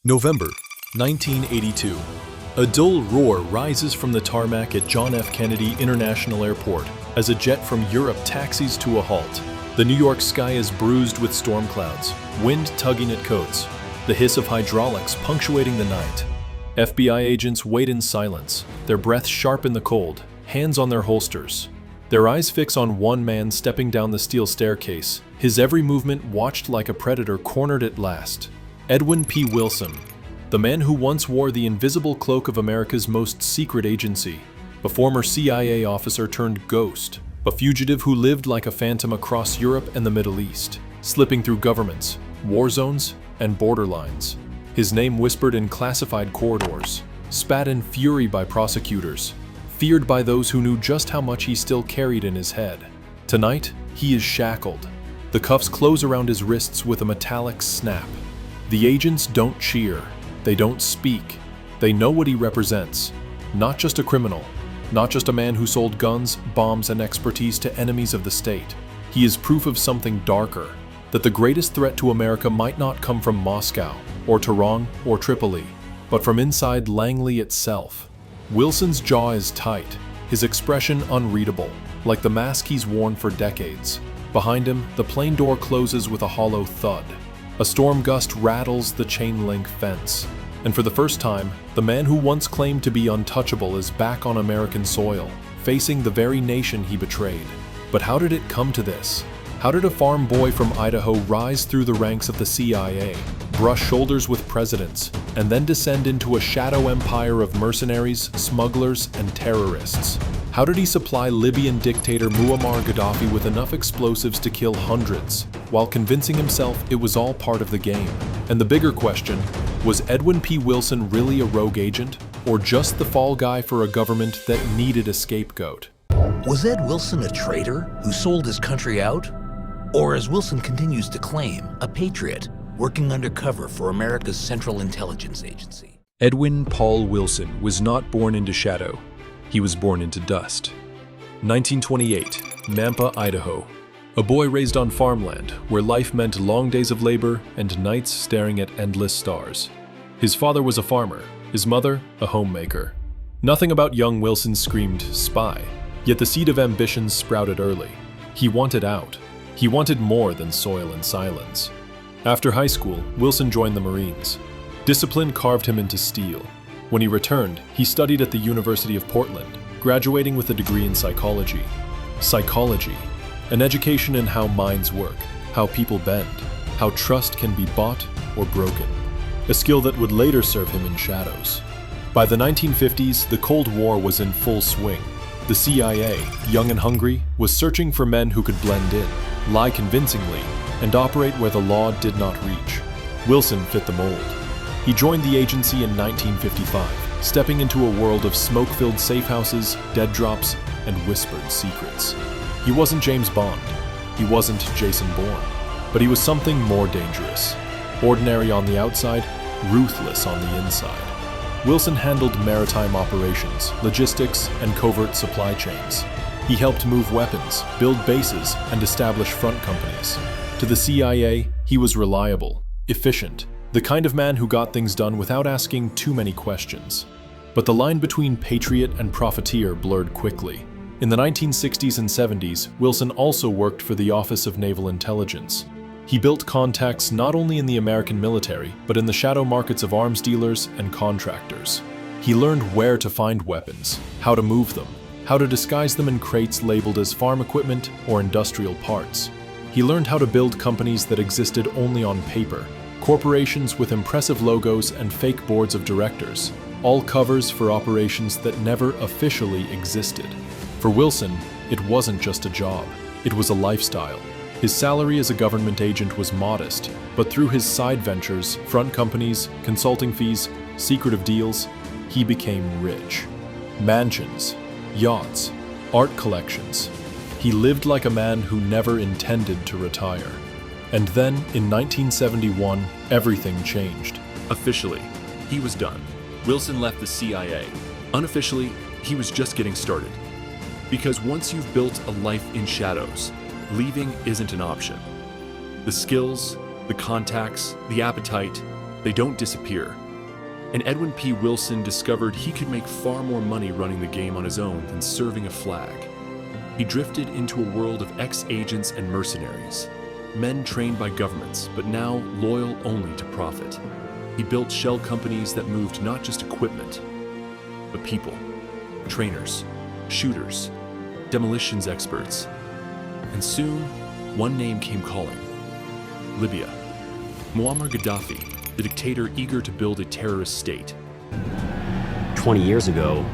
November 1982. A dull roar rises from the tarmac at John F. Kennedy International Airport as a jet from Europe taxis to a halt. The New York sky is bruised with storm clouds, wind tugging at coats, the hiss of hydraulics punctuating the night. FBI agents wait in silence, their breath sharp in the cold, hands on their holsters. Their eyes fix on one man stepping down the steel staircase, his every movement watched like a predator cornered at last. Edwin P. Wilson, the man who once wore the invisible cloak of America's most secret agency, a former CIA officer turned ghost, a fugitive who lived like a phantom across Europe and the Middle East, slipping through governments, war zones, and borderlines. His name whispered in classified corridors, spat in fury by prosecutors, feared by those who knew just how much he still carried in his head. Tonight, he is shackled. The cuffs close around his wrists with a metallic snap. The agents don't cheer. They don't speak. They know what he represents. Not just a criminal. Not just a man who sold guns, bombs, and expertise to enemies of the state. He is proof of something darker. That the greatest threat to America might not come from Moscow, or Tehran, or Tripoli, but from inside Langley itself. Wilson's jaw is tight, his expression unreadable, like the mask he's worn for decades. Behind him, the plane door closes with a hollow thud. A storm gust rattles the chain-link fence. And for the first time, the man who once claimed to be untouchable is back on American soil, facing the very nation he betrayed. But how did it come to this? How did a farm boy from Idaho rise through the ranks of the CIA, brush shoulders with presidents, and then descend into a shadow empire of mercenaries, smugglers, and terrorists? How did he supply Libyan dictator Muammar Gaddafi with enough explosives to kill hundreds, while convincing himself it was all part of the game? And the bigger question, was Edwin P. Wilson really a rogue agent, or just the fall guy for a government that needed a scapegoat? Was Ed Wilson a traitor who sold his country out? Or, as Wilson continues to claim, a patriot working undercover for America's Central Intelligence Agency? Edwin Paul Wilson was not born into shadow. He was born into dust. 1928, Nampa, Idaho. A boy raised on farmland, where life meant long days of labor and nights staring at endless stars. His father was a farmer, his mother a homemaker. Nothing about young Wilson screamed spy, yet the seed of ambition sprouted early. He wanted out. He wanted more than soil and silence. After high school, Wilson joined the Marines. Discipline carved him into steel. When he returned, he studied at the University of Portland, graduating with a degree in psychology. Psychology, an education in how minds work, how people bend, how trust can be bought or broken. A skill that would later serve him in shadows. By the 1950s, the Cold War was in full swing. The CIA, young and hungry, was searching for men who could blend in, lie convincingly, and operate where the law did not reach. Wilson fit the mold. He joined the agency in 1955, stepping into a world of smoke-filled safe houses, dead drops, and whispered secrets. He wasn't James Bond. He wasn't Jason Bourne. But he was something more dangerous. Ordinary on the outside, ruthless on the inside. Wilson handled maritime operations, logistics, and covert supply chains. He helped move weapons, build bases, and establish front companies. To the CIA, he was reliable, efficient, the kind of man who got things done without asking too many questions. But the line between patriot and profiteer blurred quickly. In the 1960s and 70s, Wilson also worked for the Office of Naval Intelligence. He built contacts not only in the American military, but in the shadow markets of arms dealers and contractors. He learned where to find weapons, how to move them, how to disguise them in crates labeled as farm equipment or industrial parts. He learned how to build companies that existed only on paper, corporations with impressive logos and fake boards of directors, all covers for operations that never officially existed. For Wilson, it wasn't just a job, it was a lifestyle. His salary as a government agent was modest, but through his side ventures, front companies, consulting fees, secretive deals, he became rich. Mansions, yachts, art collections. He lived like a man who never intended to retire. And then, in 1971, everything changed. Officially, he was done. Wilson left the CIA. Unofficially, he was just getting started. Because once you've built a life in shadows, leaving isn't an option. The skills, the contacts, the appetite, They don't disappear. And Edwin P. Wilson discovered he could make far more money running the game on his own than serving a flag. He drifted into a world of ex-agents and mercenaries, men trained by governments, but now loyal only to profit. He built shell companies that moved not just equipment, but people, trainers, shooters, demolitions experts. And soon, one name came calling: Libya. Muammar Gaddafi, the dictator eager to build a terrorist state. 20 years ago,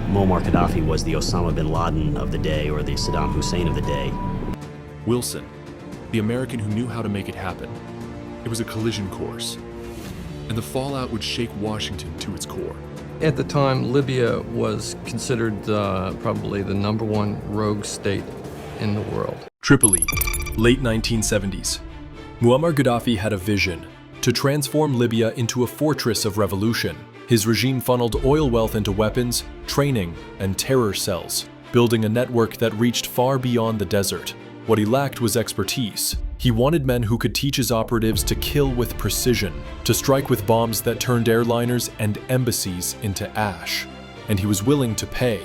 Muammar Gaddafi was the Osama bin Laden of the day, or the Saddam Hussein of the day. Wilson, the American who knew how to make it happen. It was a collision course, and the fallout would shake Washington to its core. At the time, Libya was considered probably the #1 rogue state in the world. Tripoli, late 1970s. Muammar Gaddafi had a vision: to transform Libya into a fortress of revolution. His regime funneled oil wealth into weapons, training, and terror cells, building a network that reached far beyond the desert. What he lacked was expertise. He wanted men who could teach his operatives to kill with precision, to strike with bombs that turned airliners and embassies into ash. And he was willing to pay.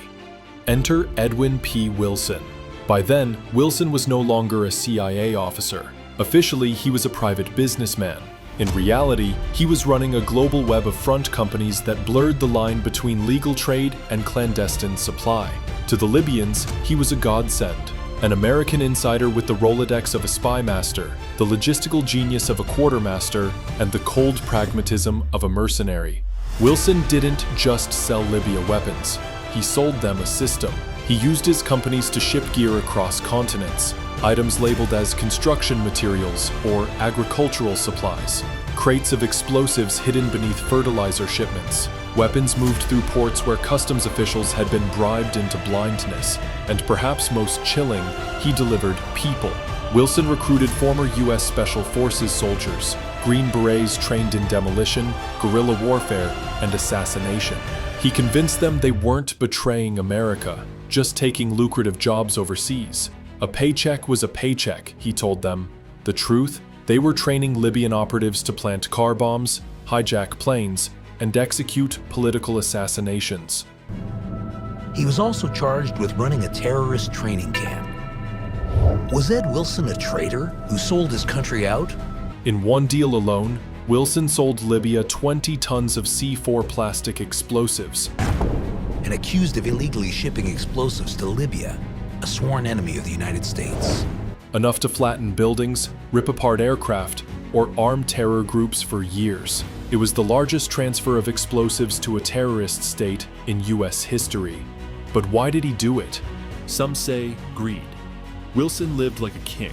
Enter Edwin P. Wilson. By then, Wilson was no longer a CIA officer. Officially, he was a private businessman. In reality, he was running a global web of front companies that blurred the line between legal trade and clandestine supply. To the Libyans, he was a godsend. An American insider with the Rolodex of a spy master, the logistical genius of a quartermaster, and the cold pragmatism of a mercenary. Wilson didn't just sell Libya weapons. He sold them a system. He used his companies to ship gear across continents, items labeled as construction materials or agricultural supplies, crates of explosives hidden beneath fertilizer shipments, weapons moved through ports where customs officials had been bribed into blindness, and perhaps most chilling, he delivered people. Wilson recruited former U.S. Special Forces soldiers, Green Berets trained in demolition, guerrilla warfare, and assassination. He convinced them they weren't betraying America, just taking lucrative jobs overseas. A paycheck was a paycheck, he told them. The truth? They were training Libyan operatives to plant car bombs, hijack planes, and execute political assassinations. He was also charged with running a terrorist training camp. Was Ed Wilson a traitor who sold his country out? In one deal alone, Wilson sold Libya 20 tons of C4 plastic explosives. And accused of illegally shipping explosives to Libya, a sworn enemy of the United States. Enough to flatten buildings, rip apart aircraft, or arm terror groups for years. It was the largest transfer of explosives to a terrorist state in U.S. history. But why did he do it? Some say greed. Wilson lived like a king.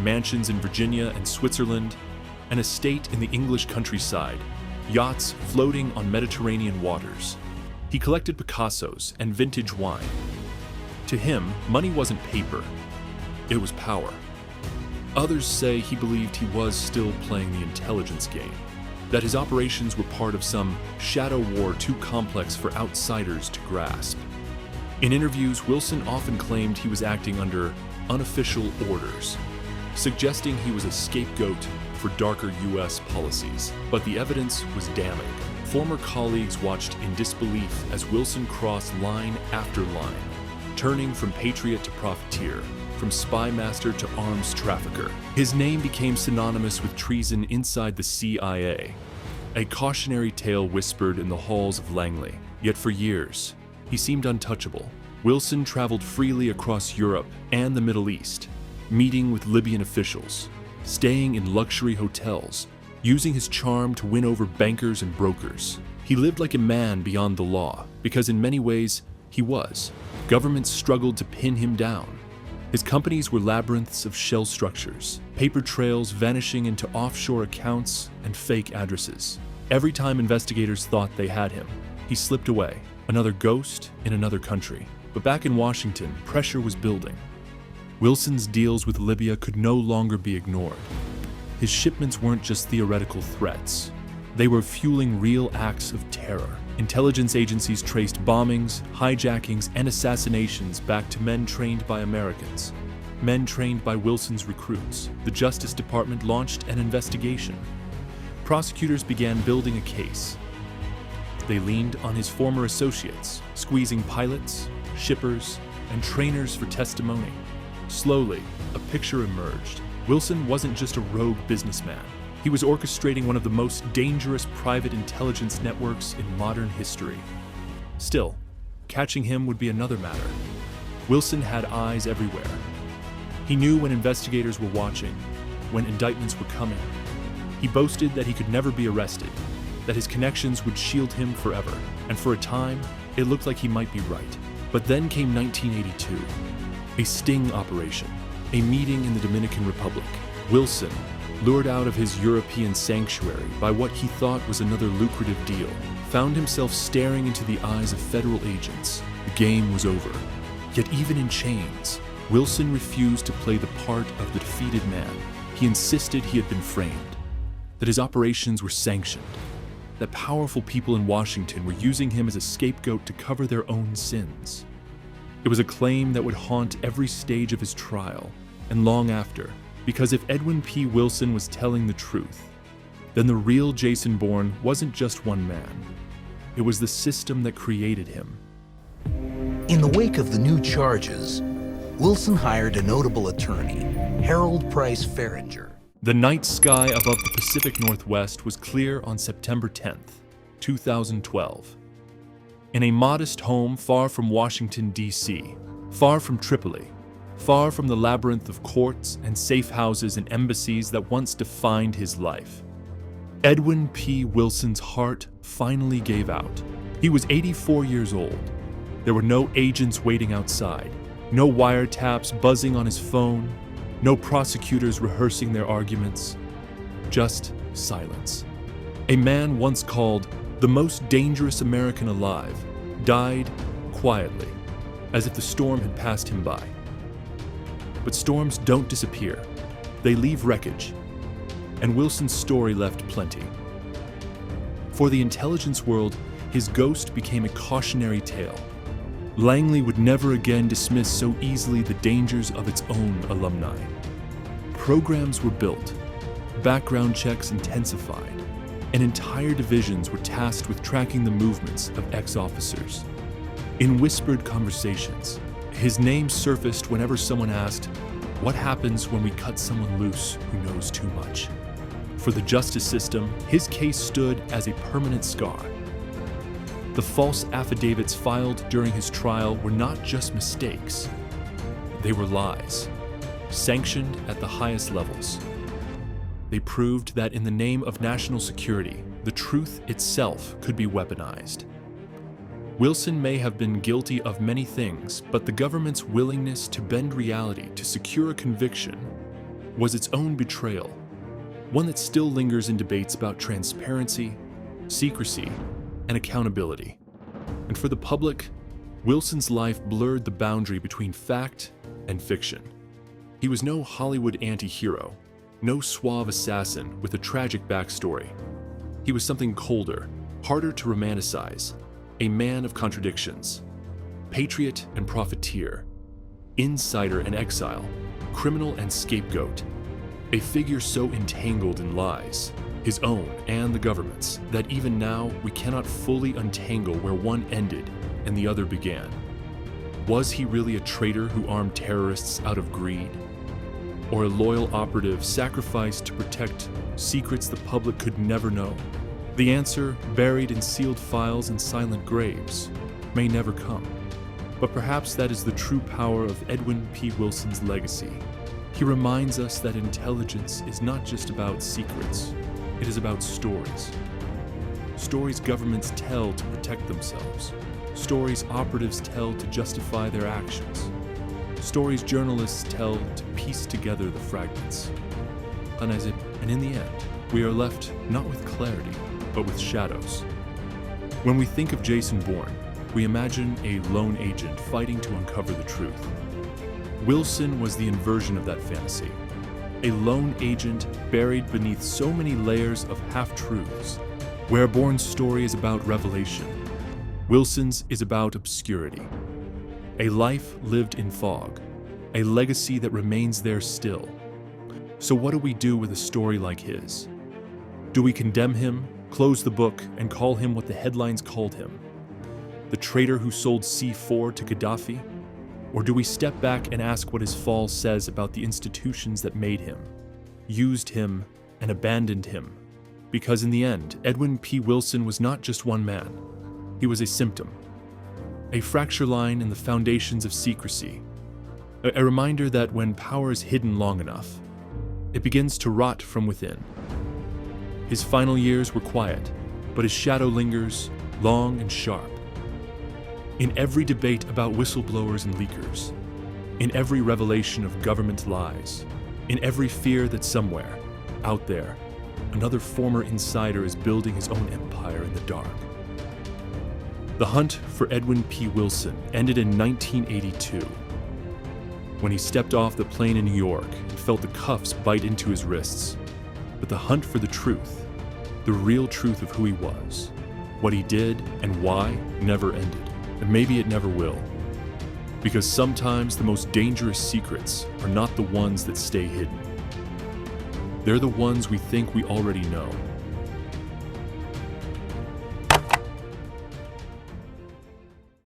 Mansions in Virginia and Switzerland, an estate in the English countryside, yachts floating on Mediterranean waters. He collected Picassos and vintage wine. To him, money wasn't paper, it was power. Others say he believed he was still playing the intelligence game, that his operations were part of some shadow war too complex for outsiders to grasp. In interviews, Wilson often claimed he was acting under unofficial orders, suggesting he was a scapegoat for darker U.S. policies. But the evidence was damning. Former colleagues watched in disbelief as Wilson crossed line after line, turning from patriot to profiteer, from spy master to arms trafficker. His name became synonymous with treason inside the CIA, a cautionary tale whispered in the halls of Langley. Yet for years, he seemed untouchable. Wilson traveled freely across Europe and the Middle East, meeting with Libyan officials, staying in luxury hotels, using his charm to win over bankers and brokers. He lived like a man beyond the law, because in many ways, he was. Governments struggled to pin him down. His companies were labyrinths of shell structures, paper trails vanishing into offshore accounts and fake addresses. Every time investigators thought they had him, he slipped away, another ghost in another country. But back in Washington, pressure was building. Wilson's deals with Libya could no longer be ignored. His shipments weren't just theoretical threats. They were fueling real acts of terror. Intelligence agencies traced bombings, hijackings, and assassinations back to men trained by Americans, men trained by Wilson's recruits. The Justice Department launched an investigation. prosecutors began building a case. They leaned on his former associates, squeezing pilots, shippers, and trainers for testimony. Slowly, a picture emerged. Wilson wasn't just a rogue businessman. He was orchestrating one of the most dangerous private intelligence networks in modern history. Still, catching him would be another matter. Wilson had eyes everywhere. He knew when investigators were watching, when indictments were coming. He boasted that he could never be arrested, that his connections would shield him forever. And for a time, it looked like he might be right. But then came 1982, a sting operation, a meeting in the Dominican Republic. Wilson, lured out of his European sanctuary by what he thought was another lucrative deal, found himself staring into the eyes of federal agents. The game was over. Yet even in chains, Wilson refused to play the part of the defeated man. He insisted he had been framed, that his operations were sanctioned, that powerful people in Washington were using him as a scapegoat to cover their own sins. It was a claim that would haunt every stage of his trial and long after, because if Edwin P. Wilson was telling the truth, then the real Jason Bourne wasn't just one man. It was the system that created him. In the wake of the new charges, Wilson hired a notable attorney, Harold Price Farringer. The night sky above the Pacific Northwest was clear on September 10th, 2012. In a modest home far from Washington, D.C., far from Tripoli, far from the labyrinth of courts and safe houses and embassies that once defined his life, Edwin P. Wilson's heart finally gave out. He was 84 years old. There were no agents waiting outside, no wiretaps buzzing on his phone, no prosecutors rehearsing their arguments, just silence. A man once called the most dangerous American alive died quietly, as if the storm had passed him by. But storms don't disappear. They leave wreckage. And Wilson's story left plenty. For the intelligence world, his ghost became a cautionary tale. Langley would never again dismiss so easily the dangers of its own alumni. Programs were built, background checks intensified, and entire divisions were tasked with tracking the movements of ex-officers. In whispered conversations, his name surfaced whenever someone asked, "What happens when we cut someone loose who knows too much?" For the justice system, his case stood as a permanent scar. The false affidavits filed during his trial were not just mistakes. They were lies, sanctioned at the highest levels. They proved that in the name of national security, the truth itself could be weaponized. Wilson may have been guilty of many things, but the government's willingness to bend reality to secure a conviction was its own betrayal, one that still lingers in debates about transparency, secrecy, and accountability. And for the public, Wilson's life blurred the boundary between fact and fiction. He was no Hollywood anti-hero, no suave assassin with a tragic backstory. He was something colder, harder to romanticize, a man of contradictions, patriot and profiteer, insider and exile, criminal and scapegoat, a figure so entangled in lies, his own and the government's, that even now we cannot fully untangle where one ended and the other began. Was he really a traitor who armed terrorists out of greed? Or a loyal operative sacrificed to protect secrets the public could never know? The answer, buried in sealed files and silent graves, may never come. But perhaps that is the true power of Edwin P. Wilson's legacy. He reminds us that intelligence is not just about secrets, it is about stories. Stories governments tell to protect themselves. Stories operatives tell to justify their actions. Stories journalists tell to piece together the fragments. And in the end, we are left not with clarity, but with shadows. When we think of Jason Bourne, we imagine a lone agent fighting to uncover the truth. Wilson was the inversion of that fantasy. A lone agent buried beneath so many layers of half-truths. Where Bourne's story is about revelation, Wilson's is about obscurity. A life lived in fog, a legacy that remains there still. So what do we do with a story like his? Do we condemn him, close the book, and call him what the headlines called him? The traitor who sold C4 to Gaddafi? Or do we step back and ask what his fall says about the institutions that made him, used him, and abandoned him? Because in the end, Edwin P. Wilson was not just one man. He was a symptom, a fracture line in the foundations of secrecy, a reminder that when power is hidden long enough, it begins to rot from within. His final years were quiet, but his shadow lingers, long and sharp. In every debate about whistleblowers and leakers, in every revelation of government lies, in every fear that somewhere, out there, another former insider is building his own empire in the dark. The hunt for Edwin P. Wilson ended in 1982, when he stepped off the plane in New York and felt the cuffs bite into his wrists. But the hunt for the truth, the real truth of who he was, what he did and why, never ended. And maybe it never will. Because sometimes the most dangerous secrets are not the ones that stay hidden. They're the ones we think we already know.